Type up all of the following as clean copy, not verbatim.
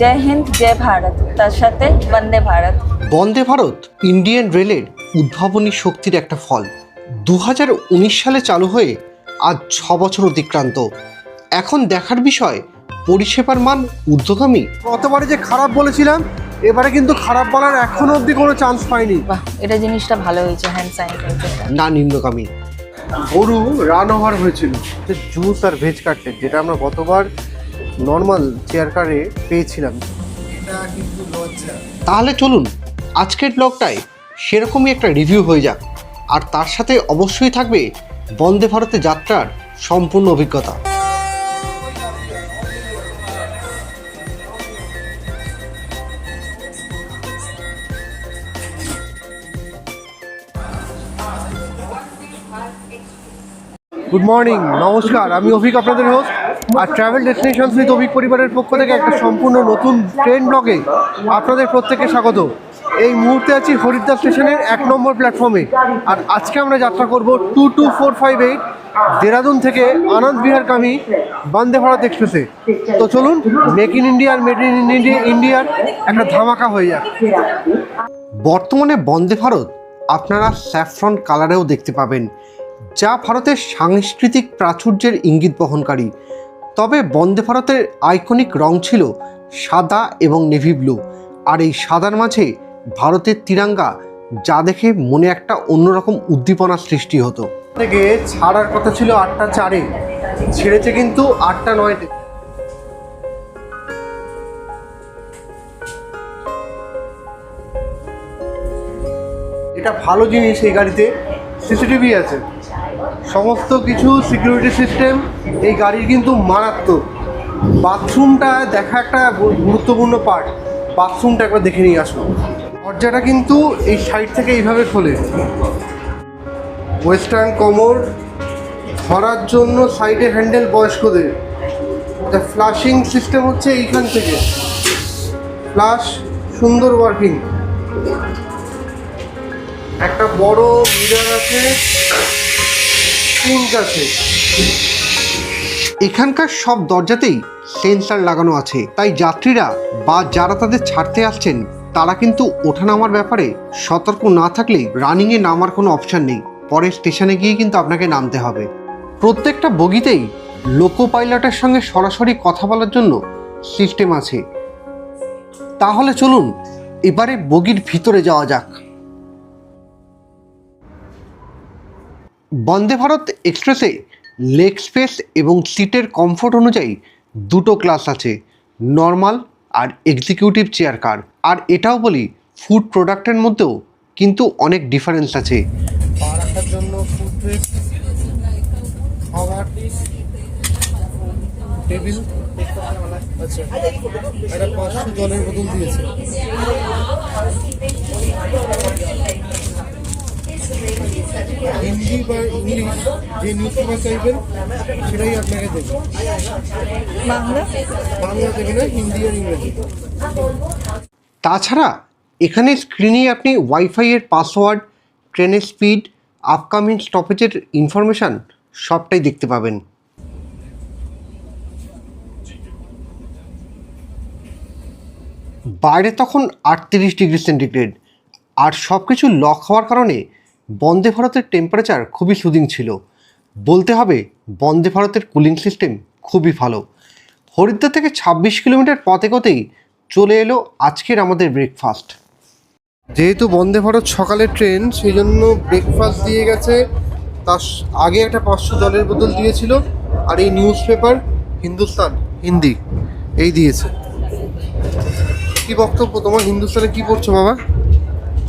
জয় হিন্দ জয় ভারত, তার সাথে বন্দে ভারত। বন্দে ভারত ইন্ডিয়ান রেলের উদ্ভাবনী শক্তির একটা ফল। 2019 সালে চালু হয়ে আজ 6 বছর অতিক্রান্ত। এখন দেখার বিষয় পরিষেবার মান ঊর্ধ্বগামী। গতবারে যে খারাপ বলেছিলাম, এবারে কিন্তু খারাপ বলার এখনো অবধি কোনো চান্স পাইনি। বাহ, এটা জিনিসটা ভালো হয়েছে, হ্যান্ড স্যানিটাইজারটা। না নিম্নগামী। গরু রান ওভার হয়েছিল যে জুস আর ভেজ কাটলেট, যেটা আমরা গতবার নর্মাল চেয়ার কারে পেয়েছিলাম। তাহলে চলুন আজকের ব্লগটায় সেরকমই একটা রিভিউ হয়ে যাক, আর তার সাথে অবশ্যই থাকবে বন্দে ভারতে যাত্রার সম্পূর্ণ অভিজ্ঞতা। গুড মর্নিং, নমস্কার, আমি অভিক, আপনাদের হোস্ট। আর ট্রাভেল ডেস্টিনেশনস উইথ অভিক পরিবারের পক্ষ থেকে একটা সম্পূর্ণ নতুন ট্রেন ব্লগে আপনাদের প্রত্যেককে স্বাগত। এই মুহূর্তে আছি হরিদ্বার স্টেশনের 1 নম্বর প্ল্যাটফর্মে। আর আজকে আমরা যাত্রা করব 22458 দেরাদুন থেকে আনন্দ বিহারগামী বন্দে ভারত এক্সপ্রেসে। তো চলুন, মেক ইন ইন্ডিয়া আর মেড ইন ইন্ডিয়ার একটা ধামাকা হয়ে যাক। বর্তমানে বন্দে ভারত আপনারা স্যাফরন কালারেও দেখতে পাবেন, যা ভারতের সাংস্কৃতিক প্রাচুর্যের ইঙ্গিত বহনকারী। তবে বন্দে ভারতের আইকনিক রং ছিল সাদা এবং নেভি ব্লু, আর এই সাদার মাঝে ভারতের তিরঙ্গা, যা দেখে মনে একটা অন্যরকম উদ্দীপনা সৃষ্টি হতো। থেকে ছাড়ার কথা ছিল 8টা 4-এ, ছেড়েছে কিন্তু 8টা 9-তে। এটা ভালো জিনিস, এই গাড়িতে সিসিটিভি আছে, সমস্ত কিছু সিকিউরিটি সিস্টেম এই গাড়ির কিন্তু মারাত্মক। বাথরুমটা দেখা একটা গুরুত্বপূর্ণ পার্ট, বাথরুমটা একবার দেখে নিয়ে আসুন। দরজাটা কিন্তু এই সাইড থেকে এইভাবে খোলে। ওয়েস্টার্ন কমোড ধরার জন্য সাইডে হ্যান্ডেল বয়স্কদের। ফ্লাশিং সিস্টেম হচ্ছে এইখান থেকে, ফ্লাশ সুন্দর ওয়ার্কিং। একটা বড় মিরর আছে, সিঙ্ক আছে। এখানকার সব দরজাতেই সেন্সার লাগানো আছে, তাই যাত্রীরা বা যারা তাদের ছাড়তে আসছেন তারা কিন্তু ওঠানামার ব্যাপারে সতর্ক না থাকলে রানিংয়ে নামার কোনো অপশান নেই। পরে স্টেশনে গিয়ে কিন্তু আপনাকে নামতে হবে। প্রত্যেকটা বগিতেই লোকো পাইলটের সঙ্গে সরাসরি কথা বলার জন্য সিস্টেম আছে। তাহলে চলুন এবারে বগির ভিতরে যাওয়া যাক। বন্দে ভারত এক্সপ্রেসে লেগ স্পেস এবং সিটের কমফোর্ট অনুযায়ী দুটো ক্লাস আছে, নর্মাল আর এক্সিকিউটিভ চেয়ার কার। আর এটাও বলি, ফুড প্রোডাক্টের মধ্যেও কিন্তু অনেক ডিফারেন্স আছে। পা রাখার জন্য ফুটরেস্ট, খাবার টেবিল, আচ্ছা একটা 500 জলের বোতল দিয়েছে। হিন্দি বা ইংলিশ যে নিউজ পেপার চাইবেন সেটাই আপনাকে দেবে। বাংলা দেবে না, হিন্দি আর ইংরেজি। তাছাড়া এখানে স্ক্রিনে আপনি ওয়াইফাই এর পাসওয়ার্ড, ট্রেনের স্পিড, আপকামিং স্টপেজের ইনফরমেশান সবটাই দেখতে পাবেন। বাইরে তখন 38 ডিগ্রি সেন্টিগ্রেড, আর সব কিছু লক হওয়ার কারণে বন্দে ভারতের টেম্পারেচার খুবই সুদিং ছিল। বলতে হবে বন্দে ভারতের কুলিং সিস্টেম খুবই ভালো। হরিদ্বার থেকে 26 কিলোমিটার পথ এগোতেই চলে এলো আজকের আমাদের ব্রেকফাস্ট। যেহেতু বন্দে ভারত সকালের ট্রেন, সেই জন্য ব্রেকফাস্ট দিয়ে গেছে। তার আগে একটা 500 জলের বোতল দিয়েছিল, আর এই নিউজ পেপার হিন্দুস্তান হিন্দি এই দিয়েছে। কি বক্তব্য তোমার? হিন্দুস্তানে কি পড়ছো বাবা?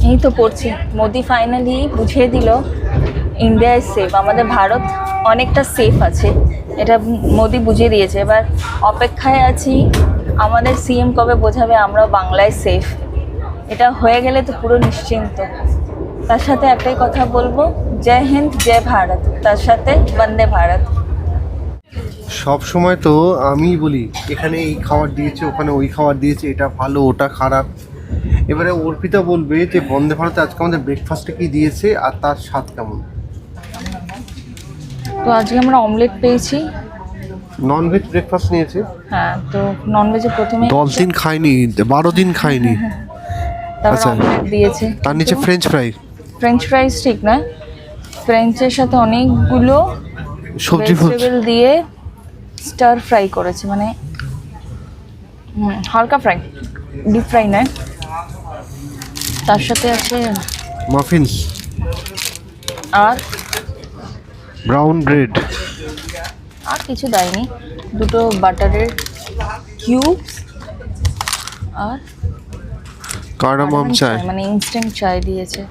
এই তো পড়ছি, মোদি ফাইনালি বুঝিয়ে দিল ইন্ডিয়া ইজ সেফ, আমাদের ভারত অনেকটা সেফ আছে, এটা মোদি বুঝিয়ে দিয়েছে। এবার অপেক্ষায় আছি আমাদের সিএম কবে বোঝাবে আমরাও বাংলায় সেফ। এটা হয়ে গেলে তো পুরো নিশ্চিন্ত। তার সাথে একটাই কথা বলবো, জয় হিন্দ জয় ভারত, তার সাথে বন্দে ভারত। সব সময় তো আমি বলি এখানে এই খাবার দিয়েছে, ওখানে ওই খাবার দিয়েছে, এটা ভালো ওটা খারাপ। এবারে অর্পিতা বলবে যে বন্দে ভারতে আজকে আমাদের ব্রেকফাস্টে কি দিয়েছে আর তার স্বাদ কেমন। তো আজকে আমরা অমলেট পেয়েছি, ননভেজ ব্রেকফাস্ট নিয়েছি। হ্যাঁ, তো ননভেজে প্রথমে 10 দিন খাইনি, 12 দিন খাইনি। তারপর আচ্ছা। অমলেট দিয়েছে, তার নিচে ফ্রেঞ্চ ফ্রাই, ফ্রেঞ্চ ফ্রাইজ ঠিক না, ফ্রেঞ্চের সাথে অনেকগুলো সবজি ভেজিটেবল দিয়ে স্টার ফ্রাই করেছে, মানে হালকা ফ্রাই, ডিপ ফ্রাই নয়। তার সাথে আছে মাফিনস, আর ব্রাউন ব্রেড। আর কিছু দেয়নি, দুটো বাটারের কিউবস আর কার্ডামম চাই। মানে ইনস্ট্যান্ট চায় দিয়েছে।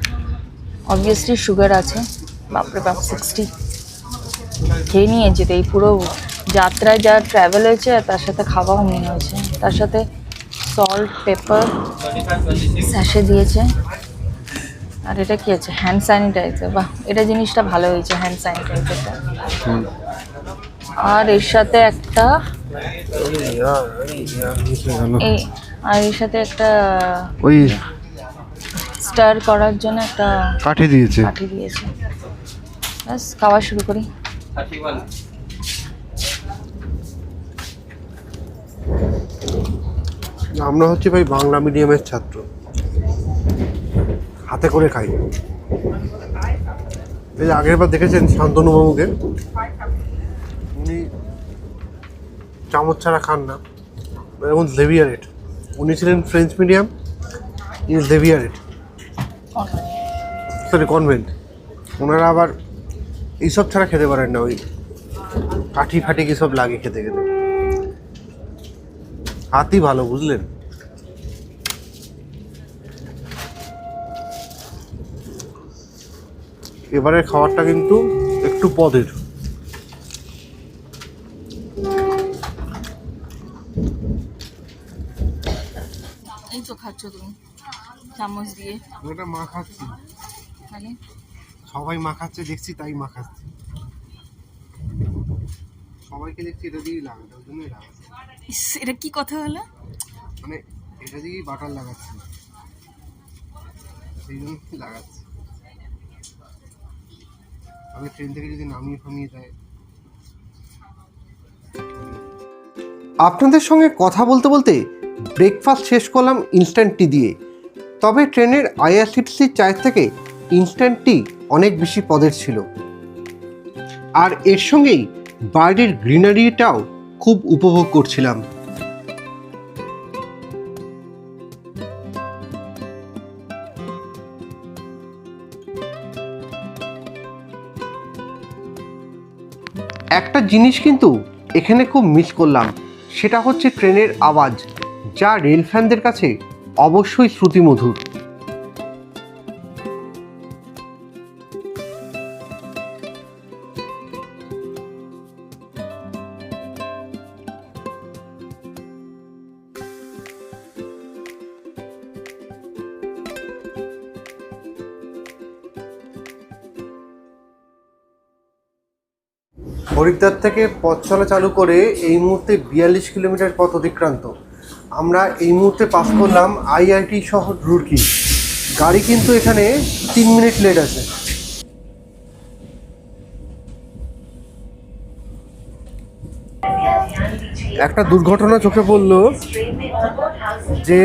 অবভিয়াসলি সুগার আছে, বাপরে বাপ 60 খেয়ে নিয়েছে। তো এই পুরো যাত্রায় যা ট্রাভেল হয়েছে তার সাথে খাওয়াও মনে হয়েছে। তার সাথে সল্ট, পেপার স্যাশে দিয়েছে। আর এটা কি আছে, হ্যান্ড স্যানিটাইজার। বাহ, এটা জিনিসটা ভালো হয়েছে, হ্যান্ড স্যানিটাইজারটা। আর এর সাথে একটা এই আর এর সাথে একটা ওই স্টার করার জন্য একটা কাঠি দিয়েছে। কাঠি দিয়েছে। ব্যাস, খাওয়া শুরু করি। আমরা হচ্ছে ভাই বাংলা মিডিয়ামের ছাত্র, হাতে করে খাই। এই আগের বার দেখেছেন শান্তনুবাবুকে, উনি চামচ ছাড়া খান না, এবং লেভিয়ারেট। উনি ছিলেন ফ্রেঞ্চ মিডিয়াম, ইনি লেভিয়ারেট, সরি কনভেন্ট। ওনারা আবার এইসব ছাড়া খেতে পারেন না, ওই কাঠি ফাটি কি সব লাগে খেতে খেতে। হাতই ভালো, বুঝলেন। এবারের খাবারটা কিন্তু একটু পদের। এই তো খাচ্ছ তুমি চামচ দিয়ে, ওটা মা খাচ্ছি, মানে সবাই মা খাচ্ছে দেখছি, তাই মা খাচ্ছি। সবাইকে দেখছি এটা দিয়েই লাগাচ্ছে, ওই জন্যই লাগাচ্ছে। ইস, এটা কি কথা হলো? মানে এটা দিয়েই বাটার লাগাচ্ছে, সেই জন্য লাগাচ্ছে। আমি ট্রেন থেকে যদি নামিয়ে ফামিয়ে দেয়। আপনাদের সঙ্গে কথা বলতে বলতে ব্রেকফাস্ট শেষ করলাম ইনস্ট্যান্ট টি দিয়ে। তবে ট্রেনের আইআরসিটিসি চায়ের থেকে ইনস্ট্যান্ট টি অনেক বেশি পদের ছিল। আর এর সঙ্গেই বাইরের গ্রিনারিটাও খুব উপভোগ করছিলাম। একটা জিনিস কিন্তু এখানে খুব মিস করলাম, সেটা হচ্ছে ট্রেনের আওয়াজ, যা রেল ফ্যানদের কাছে অবশ্যই শ্রুতিমধুর। হরিদ্বার থেকে পথ চলা চালু করে এই মুহূর্তে 42 কিলোমিটার পথ অতিক্রান্ত। আমরা এই মুহূর্তে পাস করলাম আইআইটি শহর রুড়কি। গাড়ি কিন্তু এখানে 3 মিনিট লেট আছে। একটা দুর্ঘটনা চোখে পড়লো, যে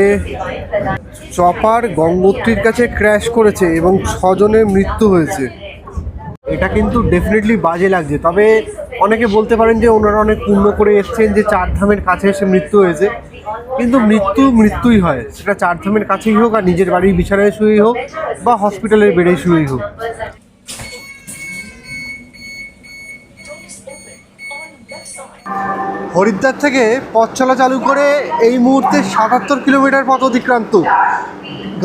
চপার গঙ্গোত্রীর কাছে ক্র্যাশ করেছে এবং 6 জনের মৃত্যু হয়েছে। এটা কিন্তু ডেফিনেটলি বাজে লাগছে। তবে অনেকে বলতে পারেন যে ওনারা অনেক পুণ্য করে এসছেন, যে 4 ধামের কাছে এসে মৃত্যু হয়েছে। কিন্তু মৃত্যুই হয়, সেটা 4 ধামের কাছেই হোক, আর নিজের বাড়ির বিছানায় শুয়েই হোক, বা হসপিটালের বেডে শুয়েই হোক। হরিদ্বার থেকে পথ চলা চালু করে এই মুহূর্তে 77 কিলোমিটার পথ অতিক্রান্ত।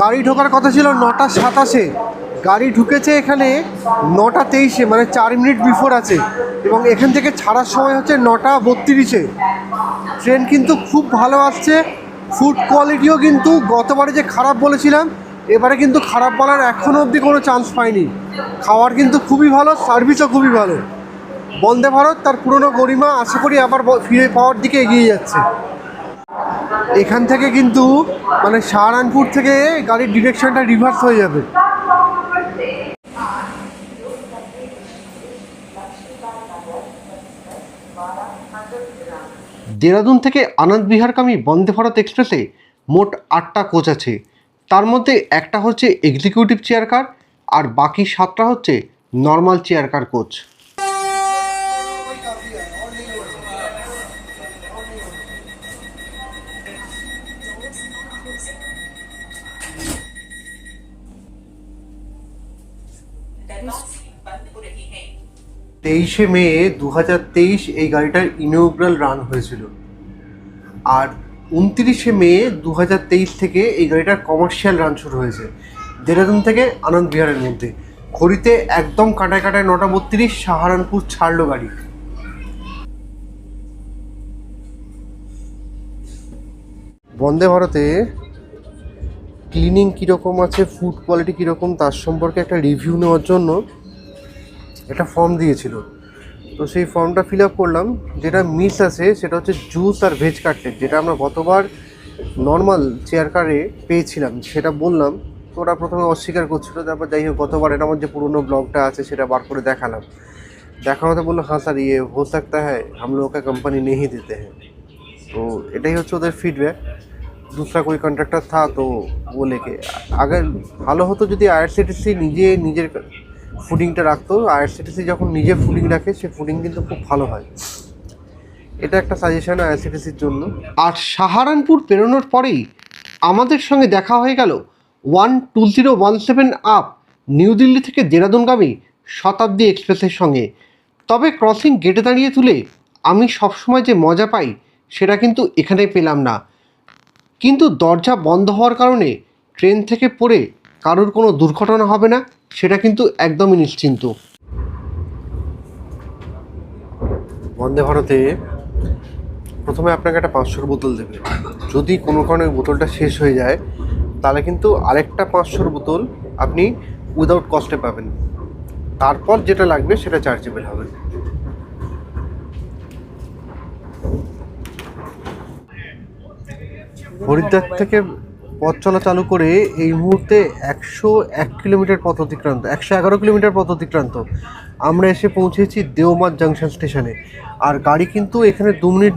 গাড়ি ঢোকার কথা ছিল 9টা 27-এ, গাড়ি ঢুকেছে এখানে 9টা 23-এ, মানে 4 মিনিট বিফোর আছে। এবং এখান থেকে ছাড়ার সময় হচ্ছে 9টা 32-এ। ট্রেন কিন্তু খুব ভালো আসছে। ফুড কোয়ালিটিও কিন্তু গতবারে যে খারাপ বলেছিলাম, এবারে কিন্তু খারাপ বলার এখনও অবধি কোনো চান্স পাইনি। খাওয়ার কিন্তু খুবই ভালো, সার্ভিসও খুবই ভালো। বন্দে ভারত তার পুরনো গরিমা আশা করি আবার ফিরে পাওয়ার দিকে এগিয়ে যাচ্ছে। এখান থেকে কিন্তু মানে সাহারানপুর থেকে গাড়ির ডিরেকশনটা রিভার্স হয়ে যাবে। দেরাদুন থেকে আনন্দ বিহারগামী বন্দে ভারত এক্সপ্রেসে মোট 8টা কোচ আছে। তার মধ্যে একটা হচ্ছে এক্সিকিউটিভ চেয়ার কার আর বাকি 7টা হচ্ছে নর্মাল চেয়ার কার কোচ। তেইশে মে 2023 এই গাড়িটার ইনঅগ্রাল রান হয়েছিল, আর 29শে মে 2023 থেকে এই গাড়িটার কমার্শিয়াল রান শুরু হয়েছে দেরাদুন থেকে আনন্দ বিহারের মধ্যে। ঘড়িতে একদম কাটায় কাটায় 9:32 সাহারানপুর ছাড়লো গাড়ি। বন্দে ভারতে ক্লিনিং কীরকম আছে, ফুড কোয়ালিটি কীরকম, তার সম্পর্কে একটা রিভিউ নেওয়ার জন্য একটা ফর্ম দিয়েছিল। তো সেই ফর্মটা ফিল আপ করলাম। যেটা মিস আছে সেটা হচ্ছে জুস আর ভেজ কাটলেট, যেটা আমরা গতবার নর্মাল চেয়ার কারে পেয়েছিলাম। সেটা বললাম, তো ওরা প্রথমে অস্বীকার করছিল। তারপর যাই হোক গতবারের আমার যে পুরোনো ব্লগটা আছে সেটা বার করে দেখালাম। দেখানোতে বললো হ্যাঁ স্যার ये हो सकता है हम लोगों का कंपनी नहीं देते हैं। तो এটাই হচ্ছে ওদের ফিডব্যাক। दूसरा कोई कॉन्ट्रैक्टर था तो वो लेके अगर ভালো হতো যদি আইআরসিটিসি নিজের ফুডিংটা রাখতো। আইআরসিটিসি যখন নিজে ফুডিং রাখে সে ফুডিং কিন্তু খুব ভালো হয়। এটা একটা সাজেশন আইআরসিটিসির জন্য। আর সাহারানপুর পেরোনোর পরেই আমাদের সঙ্গে দেখা হয়ে গেল 12017 আপ নিউ দিল্লি থেকে দেরাদুনগামী শতাব্দী এক্সপ্রেসের সঙ্গে। তবে ক্রসিং গেটে দাঁড়িয়ে তুলে আমি সবসময় যে মজা পাই সেটা কিন্তু এখানে পেলাম না। কিন্তু দরজা বন্ধ হওয়ার কারণে ট্রেন থেকে পড়ে কারোর কোনো দুর্ঘটনা হবে না সেটা কিন্তু একদমই নিশ্চিন্ত। বন্দে ভারতে প্রথমে আপনাকে একটা 500 বোতল দেবে। যদি কোনো কারণে বোতলটা শেষ হয়ে যায় তাহলে কিন্তু আরেকটা 500 বোতল আপনি উইদাউট কস্টে পাবেন। তারপর যেটা লাগবে সেটা চার্জেবল হবে। হরিদ্বার থেকে পথ চলা চালু করে এই মুহূর্তে 101 কিলোমিটার পথ অতিক্রান্ত, 111 কিলোমিটার পথ অতিক্রান্ত। আমরা এসে পৌঁছেছি দেওমার জাংশন স্টেশনে। আর গাড়ি কিন্তু এখানে 2 মিনিট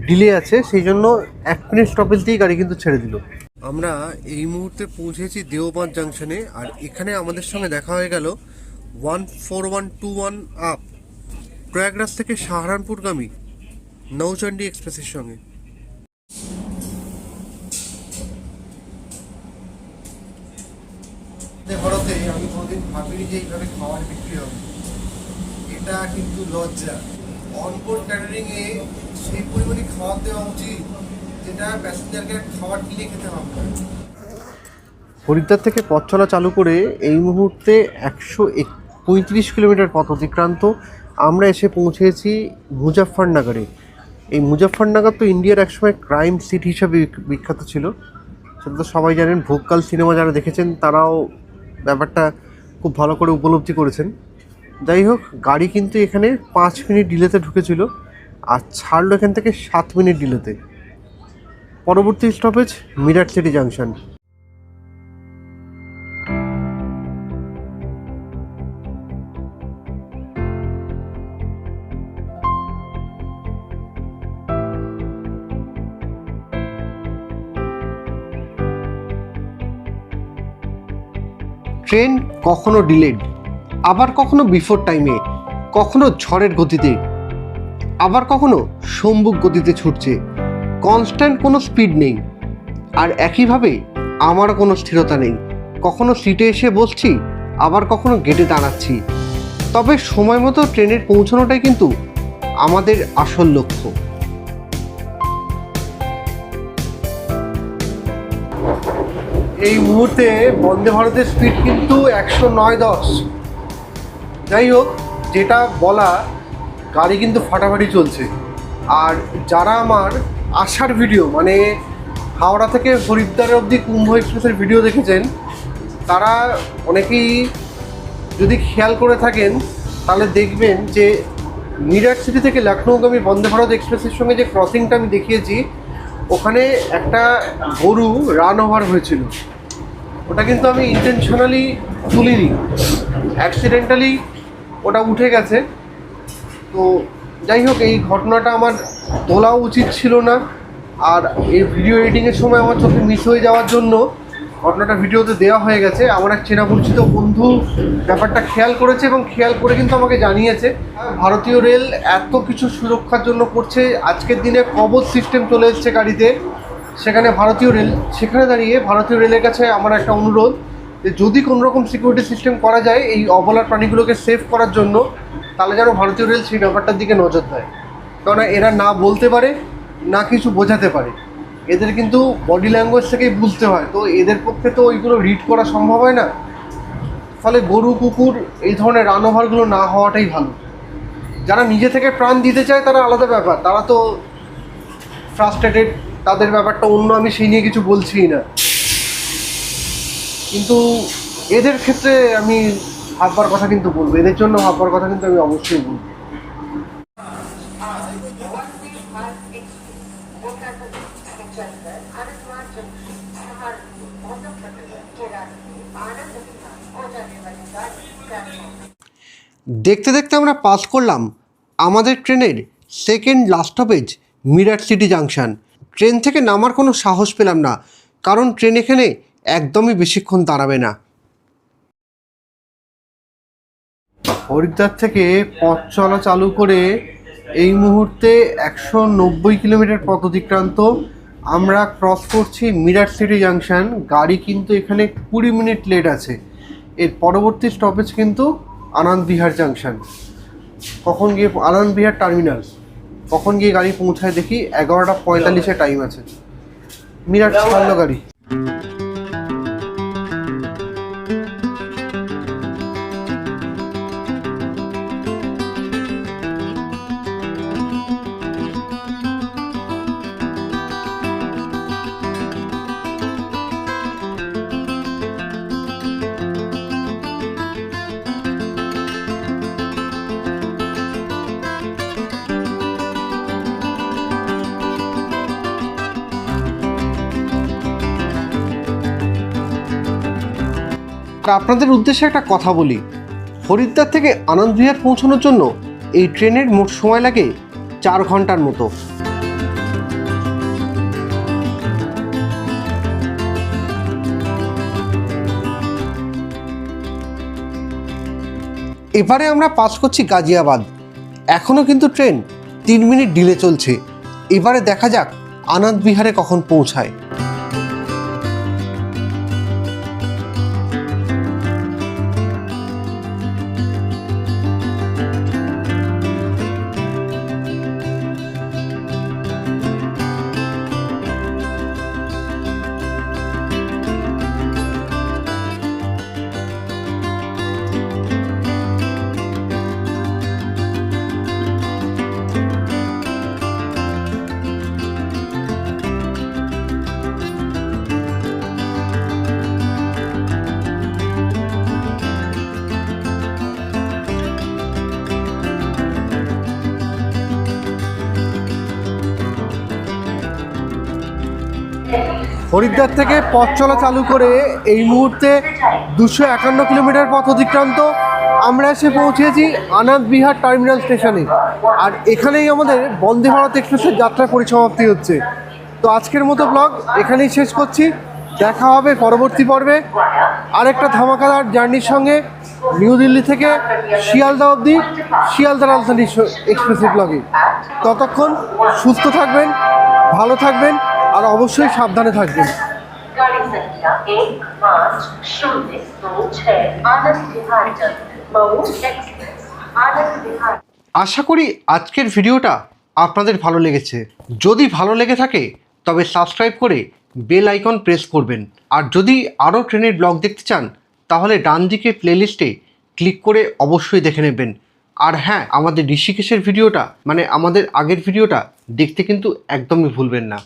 ডিলে আছে, সেই জন্য 1 মিনিট স্টপেজ দিয়েই গাড়ি কিন্তু ছেড়ে দিল। আমরা এই মুহূর্তে পৌঁছেছি দেওমার জাংশনে। আর এখানে আমাদের সঙ্গে দেখা হয়ে গেল 14121 আপ প্রয়াগরাজ থেকে সাহারানপুরগামী নৌচণ্ডী এক্সপ্রেসের সঙ্গে। ভারতে আমি কোনোদিন ভাবিনি যে এইভাবে খাবার বিক্রি হবে। এটা কিন্তু লজ্জা। অনবোর্ড ক্যাটারিংয়ে সেই পরিমাণে খাবার দেওয়া উচিত যেটা প্যাসেঞ্জারকে খাবার কিনে খেতে হবে। হরিদ্বার থেকে পথ চলা চালু করে এই মুহূর্তে 135 কিলোমিটার পথ অতিক্রান্ত। আমরা এসে পৌঁছেছি মুজাফফরনগরে। এই মুজাফফরনগর তো ইন্ডিয়ার একসময় ক্রাইম সিটি হিসাবে বিখ্যাত ছিল, সেটা তো সবাই জানেন। ভোগকাল সিনেমা যারা দেখেছেন তারাও ব্যাপারটা খুব ভালো করে উপলব্ধি করেছেন। যাই হোক, গাড়ি কিন্তু এখানে 5 মিনিট ডিলেতে ঢুকেছিল আর ছাড়লো এখান থেকে 7 মিনিট ডিলেতে। পরবর্তী stoppage Meerut city junction. Train কখনো ডিলেড, আবার কখনো বিফোর টাইমে, কখনো ঝড়ের গতিতে, আবার কখনো সম্মুখ গতিতে ছুটছে। কনস্ট্যান্ট কোনো স্পিড নেই। আর একইভাবে আমার কোনো স্থিরতা নেই। কখনো সিটে এসে বসছি, আবার কখনো গেটে দাঁড়াচ্ছি। তবে সময় মতো ট্রেনের পৌঁছানোটাই কিন্তু আমাদের আসল লক্ষ্য। এই মুহূর্তে বন্দে ভারতের স্পিড কিন্তু 109-10। যাই হোক, যেটা বলা, গাড়ি কিন্তু ফাটাফাটি চলছে। আর যারা আমার আসার ভিডিও মানে হাওড়া থেকে হরিদ্বার অবধি কুম্ভ এক্সপ্রেসের ভিডিও দেখেছেন তারা অনেকেই যদি খেয়াল করে থাকেন তাহলে দেখবেন যে মিরাট সিটি থেকে লখনৌগামী বন্দে ভারত এক্সপ্রেসের সঙ্গে যে ক্রসিংটা আমি দেখিয়েছি ওখানে একটা গরু রান ওভার হয়েছিল। ওটা কিন্তু আমি ইন্টেনশনালি তুলিনি, অ্যাক্সিডেন্টালি ওটা উঠে গেছে। তো যাই হোক, এই ঘটনাটা আমার তোলা উচিত ছিল না, আর এই ভিডিও এডিটিংয়ের সময় আমার চোখে মিস হয়ে যাওয়ার জন্য ঘটনাটা ভিডিওতে দেওয়া হয়ে গেছে। আমার এক চেনা পরিচিত বন্ধু ব্যাপারটা খেয়াল করেছে এবং খেয়াল করে কিন্তু আমাকে জানিয়েছে। ভারতীয় রেল এত কিছু সুরক্ষার জন্য করছে, আজকের দিনে কবচ সিস্টেম চলে এসছে গাড়িতে, সেখানে ভারতীয় রেল, সেখানে দাঁড়িয়ে ভারতীয় রেলের কাছে আমার একটা অনুরোধ যে যদি কোনো রকম সিকিউরিটি সিস্টেম করা যায় এই অবলার প্রাণীগুলোকে সেভ করার জন্য, তাহলে যেন ভারতীয় রেল সেই ব্যাপারটার দিকে নজর দেয়। কেননা এরা না বলতে পারে না কিছু বোঝাতে পারে, এদের কিন্তু বডি ল্যাঙ্গুয়েজ থেকেই বুঝতে হয়, তো এদের পক্ষে তো ওইগুলো রিড করা সম্ভব হয় না। ফলে গরু কুকুর এই ধরনের রানওভারগুলো না হওয়াটাই ভালো। যারা নিজে থেকে প্রাণ দিতে চায় তারা আলাদা ব্যাপার, তারা তো ফ্রাস্ট্রেটেড, তাদের ব্যাপারটা অন্য, আমি সেই নিয়ে কিছু বলছিই না। কিন্তু এদের ক্ষেত্রে আমি ভাববার কথা কিন্তু বলবো, এদের জন্য ভাববার কথা কিন্তু আমি অবশ্যই বলবো। দেখতে দেখতে আমরা পাস করলাম আমাদের ট্রেনের second last stoppage Meerut city junction. Train থেকে নামার কোনো সাহস পেলাম না, কারণ ট্রেন এখানে একদমই বেশিক্ষণ দাঁড়াবে না। হরিদ্বার থেকে পথ চলা চালু করে এই মুহূর্তে 190 কিলোমিটার পথ অতিক্রান্ত। আমরা ক্রস করছি মিরাট সিটি জাংশন। গাড়ি কিন্তু এখানে 20 মিনিট লেট আছে। এর পরবর্তী স্টপেজ কিন্তু আনন্দ বিহার জাংশন। কখন গিয়ে আনন্দ বিহার টার্মিনাল, কখন গিয়ে গাড়ি পৌঁছায় দেখি 11:45 টাইম আছে। মিরাট ছাড়লো গাড়ি। আর আপনাদের উদ্দেশ্যে একটা কথা বলি, হরিদ্বার থেকে আনন্দ বিহার পৌঁছানোর জন্য এই ট্রেনের মোট সময় লাগে 4 ঘন্টার মতো। এবারে আমরা পাস করছি গাজিয়াবাদ। এখনও কিন্তু ট্রেন 3 মিনিট ডিলে চলছে। এবারে দেখা যাক আনন্দ বিহারে কখন পৌঁছায়। হরিদ্বার থেকে পথ চলা চালু করে এই মুহূর্তে 251 কিলোমিটার পথ অতিক্রান্ত। আমরা এসে পৌঁছেছি আনন্দ বিহার টার্মিনাল স্টেশনে, আর এখানেই আমাদের বন্দে ভারত এক্সপ্রেসের যাত্রা পরিসমাপ্তি হচ্ছে। তো আজকের মতো ব্লগ এখানেই শেষ করছি। দেখা হবে পরবর্তী পর্বে আরেকটা ধামাকাদার জার্নির সঙ্গে, নিউ দিল্লি থেকে শিয়ালদা অবধি শিয়ালদা রাজধানী এক্সপ্রেসের ব্লগে। ততক্ষণ সুস্থ থাকবেন, ভালো থাকবেন, আর অবশ্যই সাবধানে থাকবেন। गाड़ी संख्या 1506 आनंद विहार मऊ एक्सप्रेस आनंद विहार। আশা করি আজকের ভিডিওটা আপনাদের ভালো লেগেছে। যদি ভালো লেগে থাকে তবে সাবস্ক্রাইব করে বেল আইকন প্রেস করবেন। আর যদি আরও ট্রেনের ব্লগ দেখতে চান তাহলে ডান দিকে প্লেলিস্টে ক্লিক করে অবশ্যই দেখে নেবেন। আর হ্যাঁ, আমাদের ঋষিকেশের ভিডিওটা, মানে আমাদের আগের ভিডিওটা দেখতে কিন্তু একদমই ভুলবেন না।